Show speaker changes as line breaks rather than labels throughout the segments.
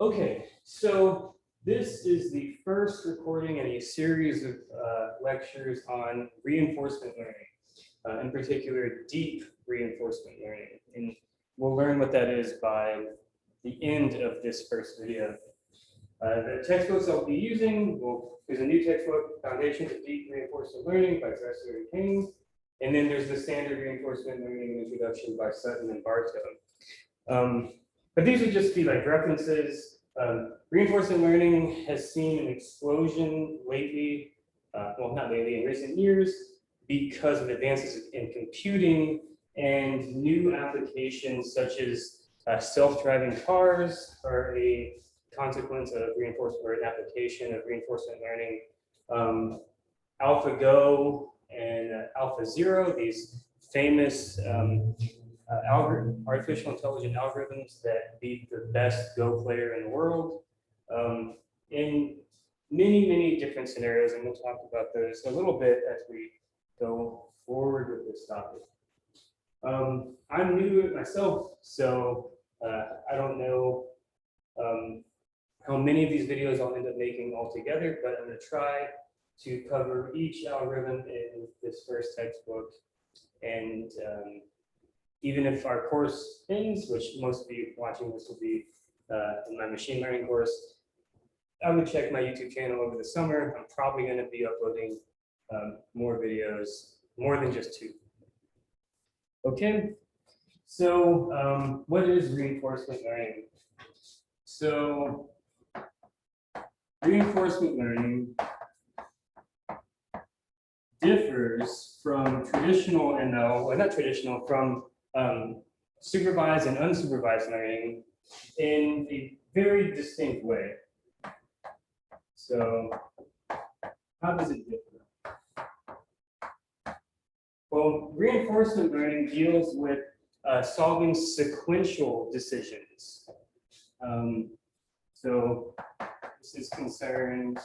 Okay, so this is the first recording in a series of lectures on reinforcement learning, in particular, deep reinforcement learning. And we'll learn what that is by the end of this first video. The textbooks I'll be using is a new textbook, Foundations of Deep Reinforcement Learning by Dressler and Keynes. And then there's the Standard Reinforcement Learning Introduction by Sutton and Bartow. But these would just be like references. Reinforcement learning has seen an explosion lately, well, not lately, in recent years, because of advances in computing and new applications such as self-driving cars are a consequence of reinforcement or an application of reinforcement learning. AlphaGo and AlphaZero, these famous artificial intelligence algorithms that beat the best Go player in the world in many different scenarios, and we'll talk about those a little bit as we go forward with this topic. I'm new to it myself, so I don't know how many of these videos I'll end up making altogether, but I'm going to try to cover each algorithm in this first textbook. And even if our course ends, which most of you watching this will be in my machine learning course, I would check my YouTube channel over the summer. I'm probably going to be uploading more videos, more than just 2. Okay, so what is reinforcement learning? So reinforcement learning differs from traditional ML, well, not traditional, from supervised and unsupervised learning in a very distinct way. So how does it differ? Well, reinforcement learning deals with solving sequential decisions. So this is concerned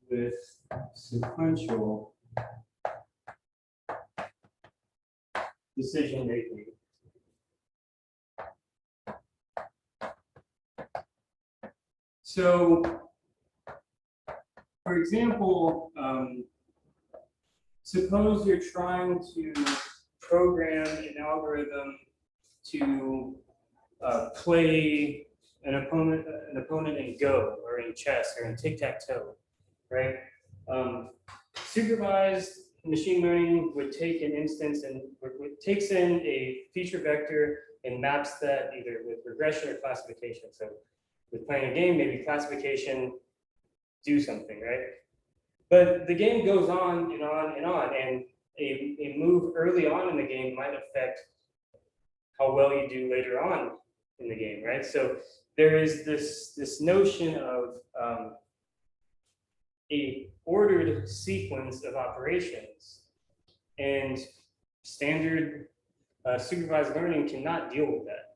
with sequential decision making. So, for example, suppose you're trying to program an algorithm to play an opponent in Go or in chess or in tic-tac-toe, right? Supervised machine learning would take an instance and takes in a feature vector and maps that either with regression or classification. So with playing a game, maybe classification, do something, right? But the game goes on and on and on, and a move early on in the game might affect how well you do later on in the game, right? So there is this notion of a ordered sequence of operations, and standard supervised learning cannot deal with that.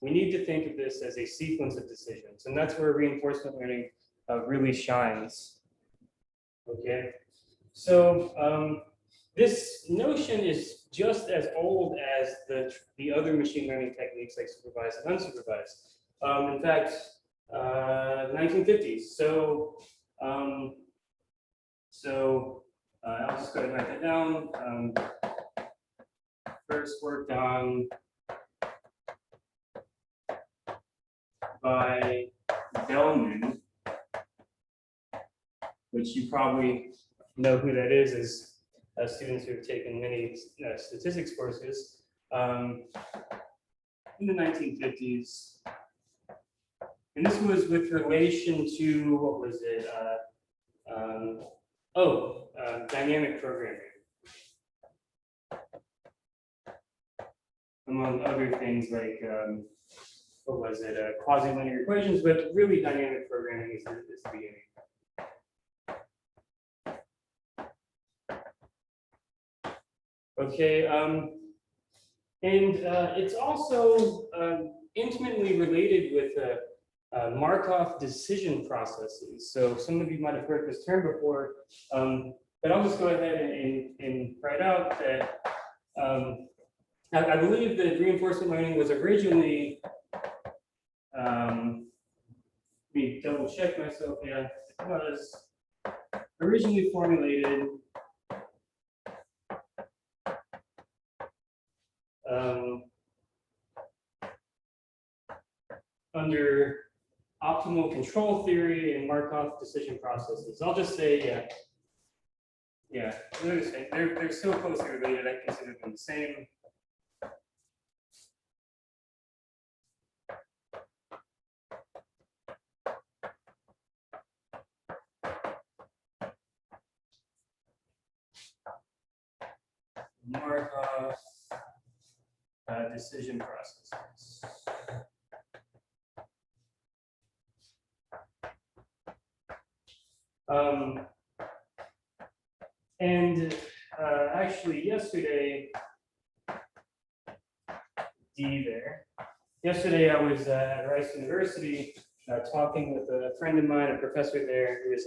We need to think of this as a sequence of decisions, and that's where reinforcement learning really shines. Okay, so this notion is just as old as the other machine learning techniques like supervised and unsupervised. In fact, 1950s. So I'll just go ahead and write that down. First worked on by Bellman, which you probably know who that is, as students who have taken many statistics courses in the 1950s. And this was with relation to, what was it? Dynamic programming, among other things like, what was it? Quasi-linear equations, but really dynamic programming is the beginning. Okay, and it's also intimately related with Markov decision processes. So some of you might have heard this term before, but I'll just go ahead and write out that I believe that reinforcement learning was originally, let me double check myself, yeah, it was originally formulated under optimal control theory and Markov decision processes. I'll just say, yeah, they're so closely related, I consider them the same. Markov decision processes. And actually yesterday, yesterday I was at Rice University talking with a friend of mine, a professor there who is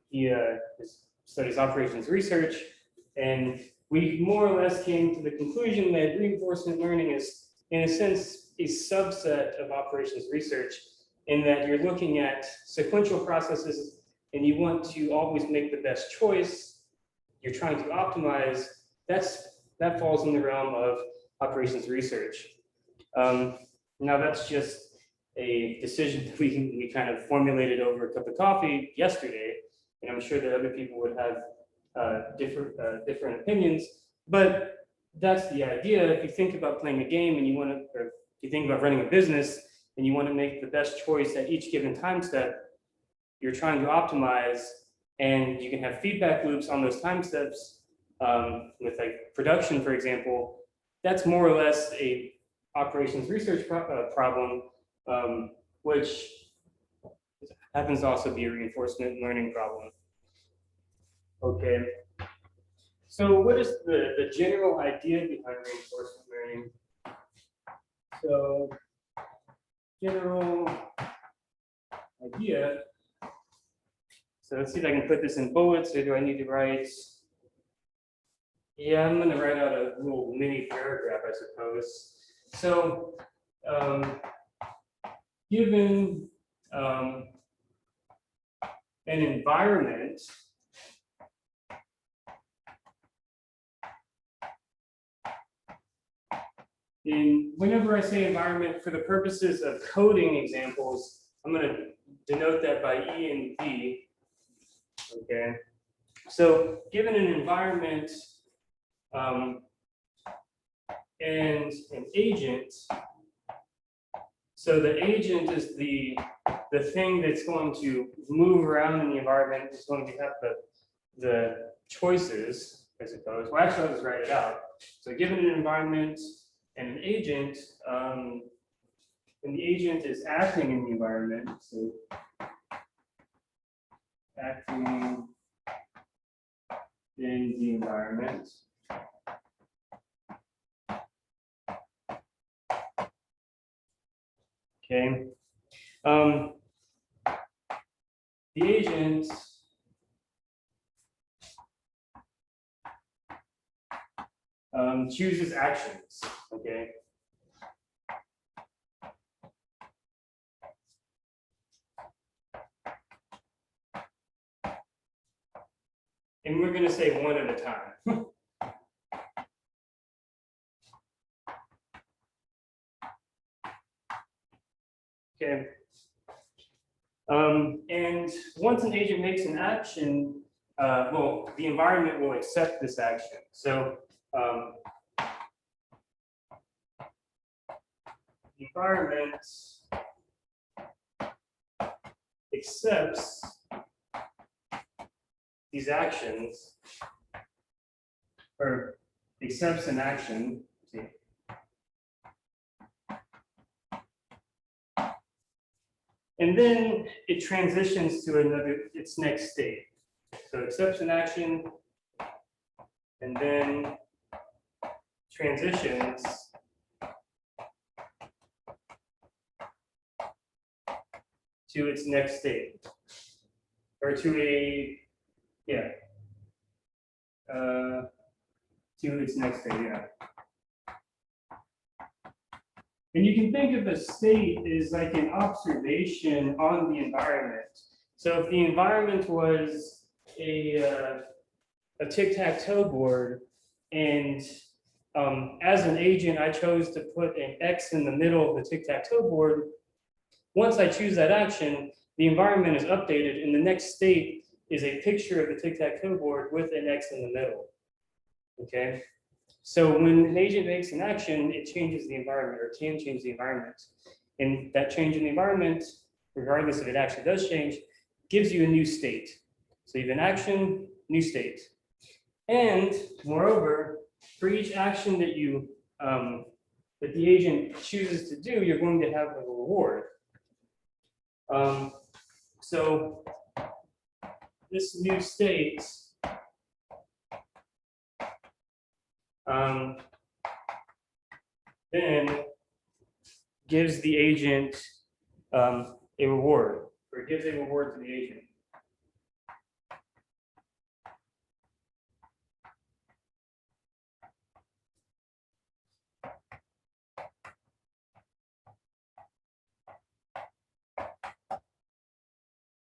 he studies operations research, and we more or less came to the conclusion that reinforcement learning is, in a sense, a subset of operations research, in that you're looking at sequential processes and you want to always make the best choice. You're trying to optimize. That falls in the realm of operations research. Now that's just a decision that we kind of formulated over a cup of coffee yesterday, and I'm sure that other people would have different opinions. But that's the idea. If you think about playing a game and you want to, or if you think about running a business and you want to make the best choice at each given time step, you're trying to optimize, and you can have feedback loops on those time steps. With like production, for example, that's more or less a operations research problem, which happens to also be a reinforcement learning problem. Okay, so what is the general idea behind reinforcement learning? So general idea. So let's see if I can put this in bullets, or do I need to write? Yeah, I'm going to write out a little mini paragraph, I suppose. So, given an environment, whenever I say environment, for the purposes of coding examples, I'm going to denote that by E and V. Okay. So, given an environment and an agent, so the agent is the thing that's going to move around in the environment, is going to have the choices, I suppose. Well, actually, I'll just write it out. So given an environment and an agent, and the agent is acting in the environment, so acting in the environment. Okay. The agent chooses actions. Okay. And we're going to say one at a time. Okay. And once an agent makes an action, well, the environment will accept this action. So the environment accepts these actions, or accepts an action. See. And then it transitions to its next state. So it accepts an action and then transitions to its next state, or to a, yeah. to its next state, yeah. And you can think of a state as like an observation on the environment. So if the environment was a tic-tac-toe board, and as an agent, I chose to put an X in the middle of the tic-tac-toe board. Once I choose that action, the environment is updated, and the next state is a picture of the tic-tac-toe board with an X in the middle. Okay, so when an agent makes an action, it changes the environment, or can change the environment. And that change in the environment, regardless if it actually does change, gives you a new state. So you have an action, new state. And moreover, for each action that you that the agent chooses to do, you're going to have a reward. So this new state then gives the agent a reward, or gives a reward to the agent.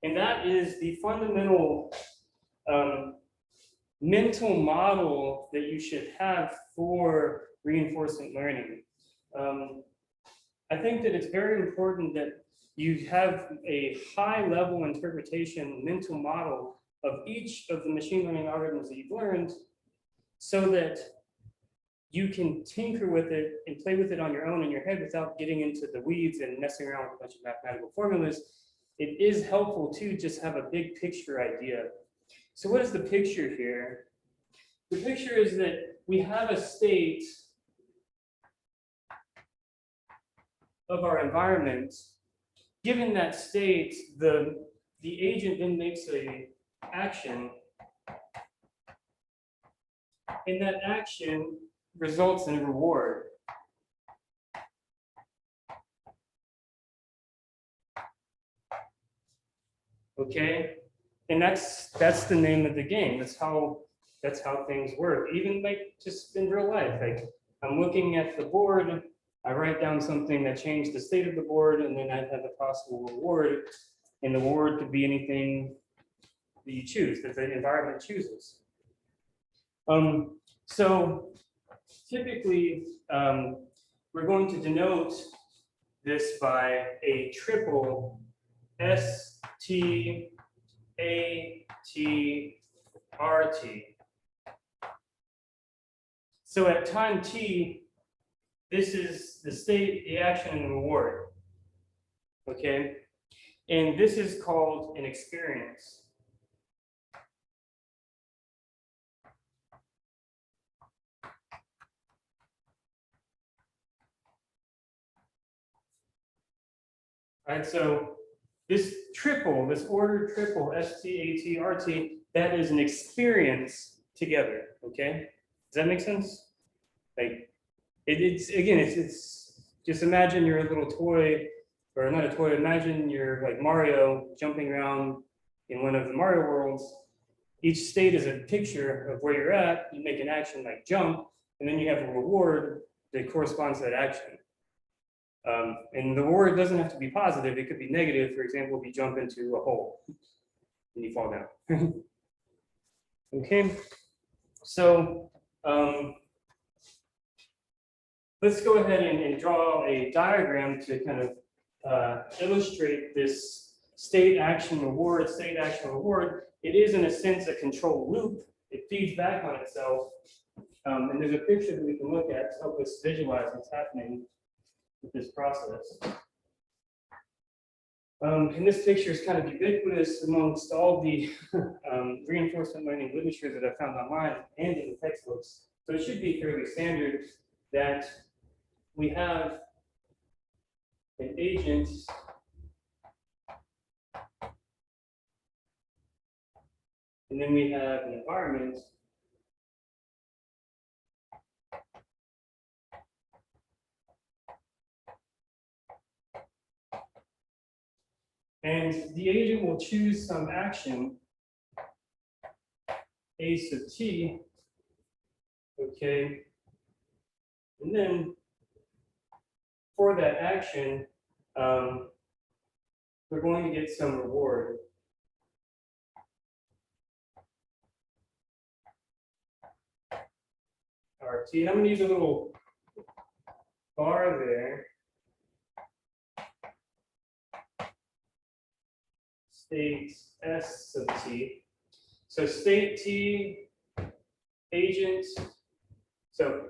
And that is the fundamental mental model that you should have for reinforcement learning. I think that it's very important that you have a high level interpretation mental model of each of the machine learning algorithms that you've learned, so that you can tinker with it and play with it on your own in your head without getting into the weeds and messing around with a bunch of mathematical formulas. It is helpful to just have a big picture idea. So what is the picture here? The picture is that we have a state of our environment. Given that state, the agent then makes an action, and that action results in a reward. Okay, and that's the name of the game. That's how things work. Even like just in real life, like I'm looking at the board, I write down something that changed the state of the board, and then I have a possible reward, and the reward could be anything that you choose, that the environment chooses. So typically, we're going to denote this by a triple ST, AT, RT. So at time t, this is the state, the action, and the reward. Okay, and this is called an experience. All right, so this triple, this ordered triple, ST, AT, RT, that is an experience together, okay? Does that make sense? Like, it's again, it's just imagine you're a little toy, or not a toy, imagine you're like Mario jumping around in one of the Mario worlds. Each state is a picture of where you're at, you make an action like jump, and then you have a reward that corresponds to that action. And the reward doesn't have to be positive, it could be negative. For example, if you jump into a hole and you fall down. Okay, so let's go ahead and draw a diagram to kind of illustrate this state action reward, state action reward. It is in a sense a control loop. It feeds back on itself. And there's a picture that we can look at to help us visualize what's happening with this process. And this picture is kind of ubiquitous amongst all the reinforcement learning literature that I've found online and in the textbooks. So it should be fairly standard that we have an agent and then we have an environment. And the agent will choose some action, A sub t, Okay. And then for that action, we're going to get some reward. RT, and I'm going to use a little bar there. State S sub t. So state T, agent. So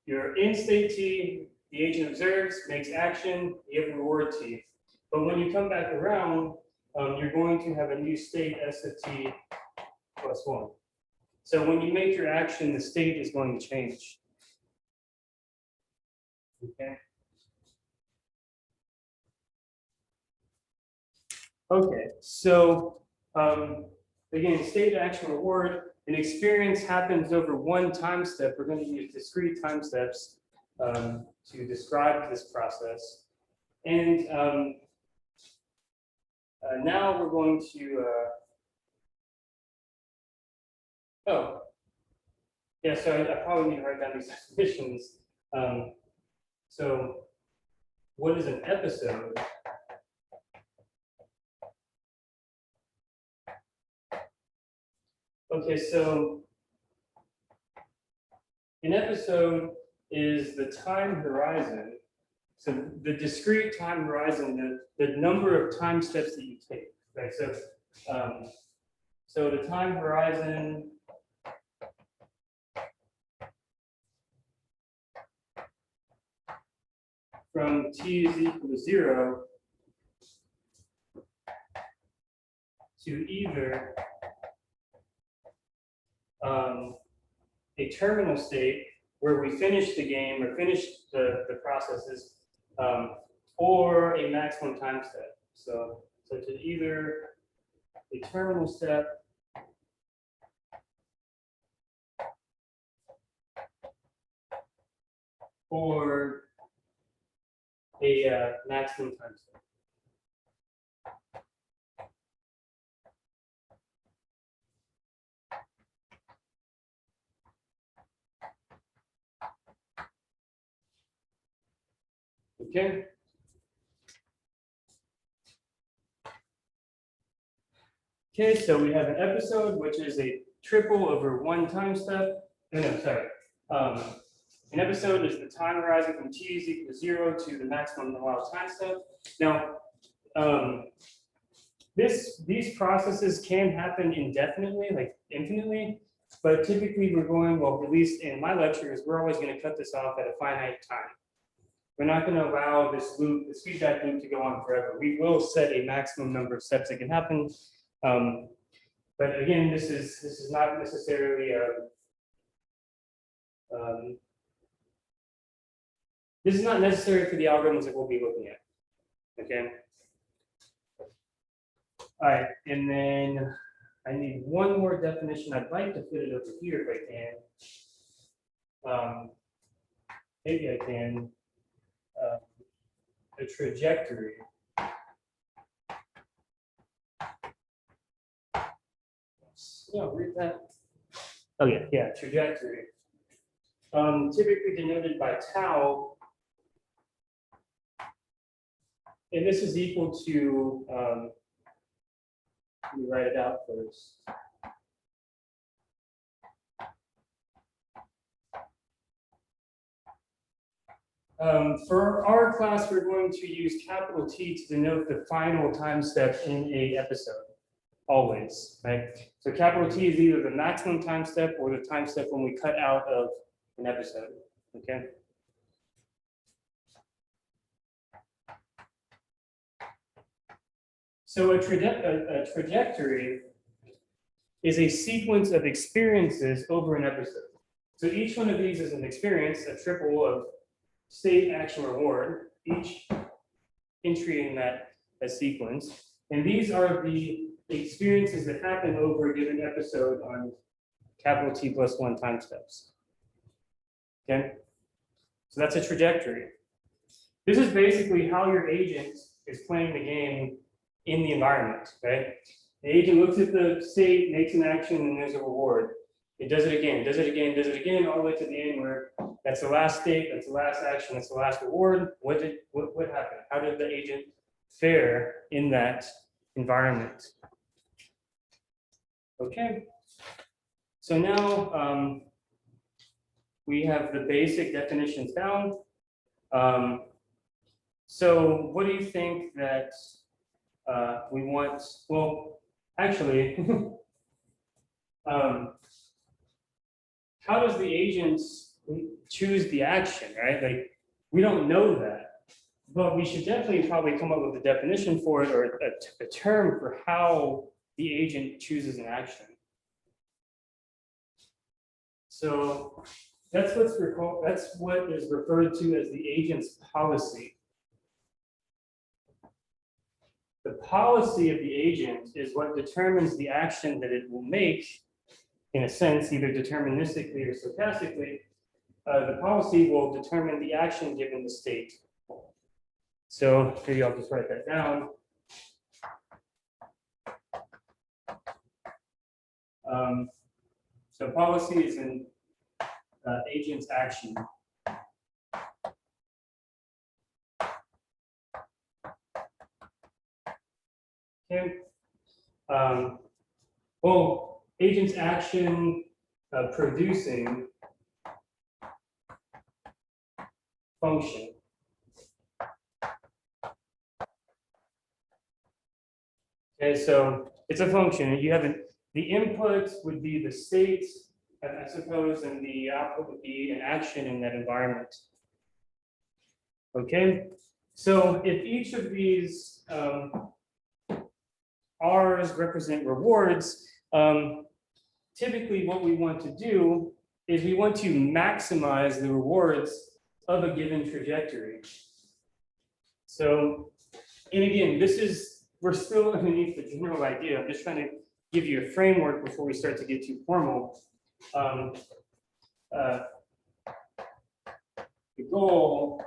you're in state T, the agent observes, makes action, you have reward T. But when you come back around, you're going to have a new state S of T plus 1. So when you make your action, the state is going to change. Okay. Okay, so again, state action reward, an experience happens over one time step. We're going to use discrete time steps to describe this process. And now we're going to, oh, yeah, so I probably need to write down these definitions. So what is an episode? Okay, so an episode is the time horizon. So the discrete time horizon, the number of time steps that you take. Right. So the time horizon from t is equal to 0 to either a terminal state where we finish the game or finish the processes, or a maximum time step. So to either a terminal step or a maximum time step. Okay. Okay, so we have an episode, which is a triple over one time step. No, sorry. An episode is the time horizon from t is equal to 0 to the maximum allowed time step. Now, these processes can happen indefinitely, like infinitely, but typically we're going, well, at least in my lectures, we're always going to cut this off at a finite time. We're not going to allow this loop, this feedback loop, to go on forever. We will set a maximum number of steps that can happen. But again, this is not necessarily this is not necessary for the algorithms that we'll be looking at. Okay. All right, and then I need one more definition. I'd like to fit it over here if I can. Maybe I can. A trajectory. No, read that. Oh yeah, trajectory. Typically denoted by tau. And this is equal to, let me write it out first. For our class, we're going to use capital T to denote the final time step in a episode, always, right? So capital T is either the maximum time step or the time step when we cut out of an episode, okay? So a trajectory is a sequence of experiences over an episode. So each one of these is an experience, a triple of state, action, reward, each entry in that sequence. And these are the experiences that happen over a given episode on capital T plus 1 time steps. Okay, so that's a trajectory. This is basically how your agent is playing the game in the environment, okay? The agent looks at the state, makes an action, and there's a reward. It does it again, does it again, does it again, all the way to the end where that's the last state, that's the last action, that's the last reward. What happened? How did the agent fare in that environment? Okay. So now we have the basic definitions down. So what do you think that we want? Well, actually, how does the agent choose the action, right? Like, we don't know that, but we should definitely probably come up with a definition for it, or a term for how the agent chooses an action. So that's what is referred to as the agent's policy. The policy of the agent is what determines the action that it will make, in a sense, either deterministically or stochastically. The policy will determine the action given the state. So maybe I'll just write that down. So policy is an agent's action. Okay. Well, agent's action producing function. Okay, so it's a function. You have the input would be the state, I suppose, and the output would be an action in that environment. Okay, so if each of these R's represent rewards, typically what we want to do is we want to maximize the rewards of a given trajectory. So, and again, we're still underneath the general idea. I'm just trying to give you a framework before we start to get too formal. The goal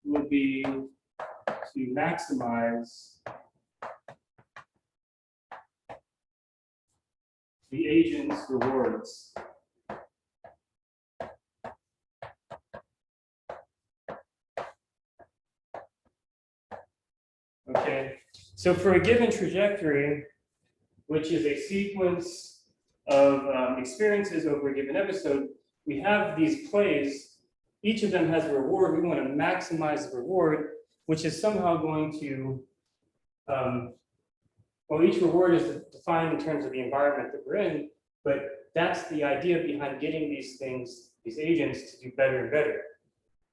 would be to maximize the agent's rewards. Okay, so for a given trajectory, which is a sequence of experiences over a given episode, we have these plays. Each of them has a reward. We want to maximize the reward, which is somehow going to, well, each reward is defined in terms of the environment that we're in, but that's the idea behind getting these things, these agents, to do better and better.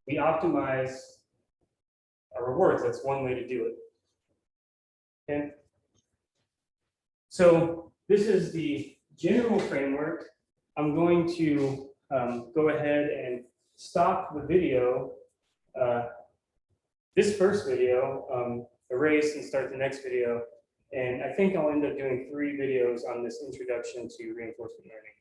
We optimize our rewards. That's one way to do it. Okay. So this is the general framework. I'm going to go ahead and stop the video, this first video, erase and start the next video. And I think I'll end up doing 3 videos on this introduction to reinforcement learning.